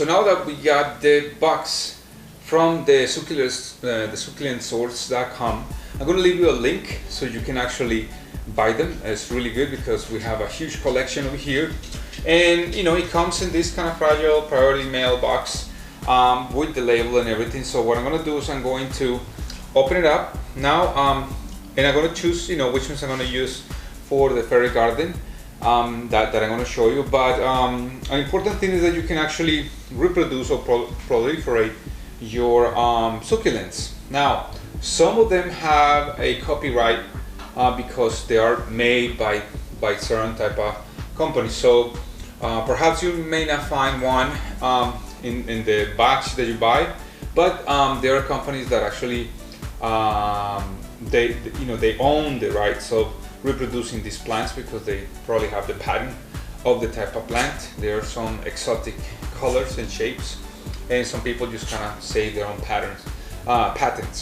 So now that we got the box from the succulentsource.com, I'm going to leave you a link so you can actually buy them. It's really good because we have a huge collection over here, and you know, it comes in this kind of fragile priority mail box with the label and everything. So what I'm going to do is I'm going to open it up now, and I'm going to choose, you know, which ones I'm going to use for the fairy garden that I'm going to show you. But an important thing is that you can actually reproduce or proliferate your succulents. Now, some of them have a copyright because they are made by certain type of companies. So perhaps you may not find one in the box that you buy, but there are companies that actually they own the rights of reproducing these plants because they probably have the patent of the type of plant. There are some exotic colors and shapes, and some people just kind of save their own patents.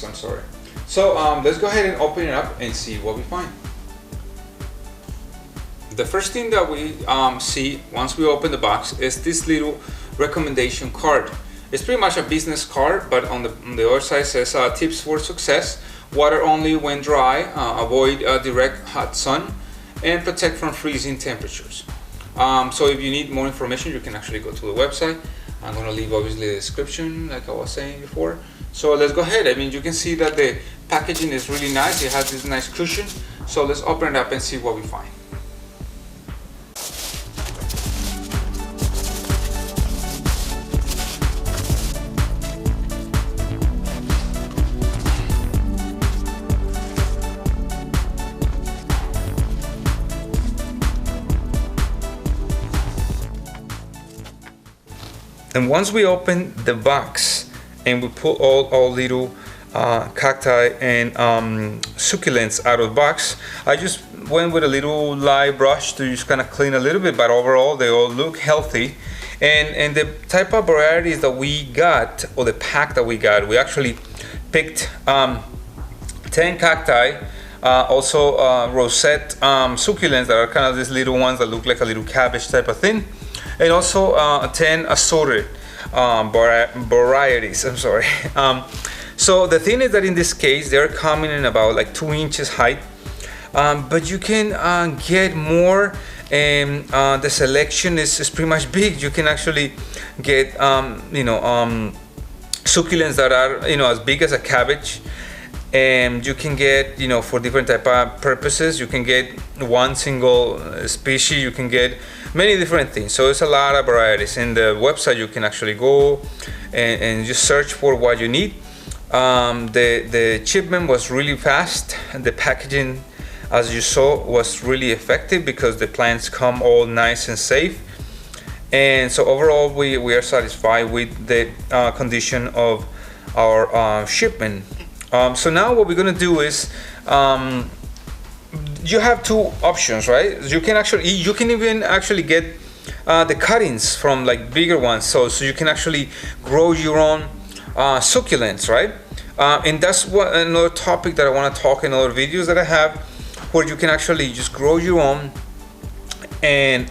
I'm sorry. So let's go ahead and open it up and see what we find. The first thing that we see once we open the box is this little recommendation card. It's pretty much a business card, but on the other side says tips for success: water only when dry, avoid direct hot sun, and protect from freezing temperatures. So if you need more information, you can actually go to the website. I'm going to leave obviously the description like I was saying before. So let's go ahead. I mean, you can see that the packaging is really nice. It has this nice cushion. So let's open it up and see what we find. And once we open the box and we pull all little cacti and succulents out of the box, I just went with a little light brush to just kind of clean a little bit, but overall they all look healthy. And the type of varieties that we got, or the pack that we got, we actually picked 10 cacti, also rosette succulents that are kind of these little ones that look like a little cabbage type of thing, and also 10 assorted varieties. I'm sorry. So the thing is that in this case they're coming in about like 2 inches height, but you can get more, and the selection is pretty much big. You can actually get succulents that are as big as a cabbage, and you can get for different type of purposes. You can get one single species, you can get many different things. So it's a lot of varieties. In the website you can actually go and just search for what you need. The shipment was really fast, and the packaging, as you saw, was really effective because the plants come all nice and safe. And so overall we are satisfied with the condition of our shipment. So now what we're gonna do is you have 2 options, right? You can even actually get the cuttings from like bigger ones, so you can actually grow your own succulents, right? And that's what another topic that I want to talk in other videos that I have, where you can actually just grow your own and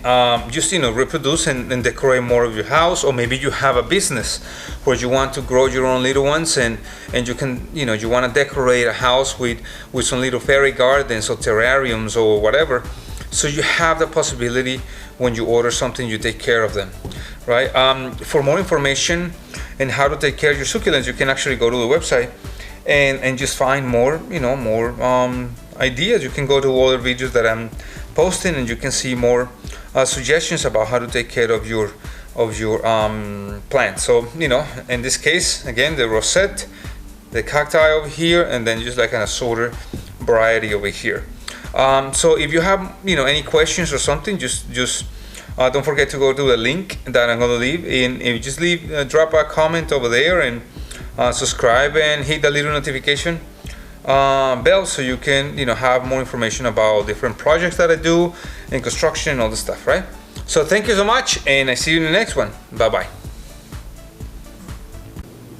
just reproduce and decorate more of your house. Or maybe you have a business where you want to grow your own little ones, and you can you want to decorate a house with some little fairy gardens or terrariums or whatever. So you have the possibility, when you order something, you take care of them, right? For more information and how to take care of your succulents, you can actually go to the website and just find more ideas. You can go to other videos that I'm posting, and you can see more suggestions about how to take care of your plants. So in this case, again, the rosette, the cacti over here, and then just like an assorted variety over here. So if you have any questions or something, just don't forget to go to the link that I'm going to leave, and if you just drop a comment over there, and subscribe and hit the little notification bell, so you can have more information about different projects that I do in construction and all this stuff, right? So thank you so much, and I see you in the next one. Bye bye.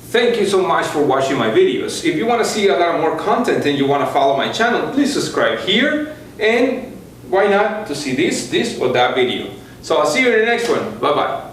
Thank you so much for watching my videos. If you want to see a lot more content and you want to follow my channel, please subscribe here, and why not to see this or that video. So I'll see you in the next one. Bye bye.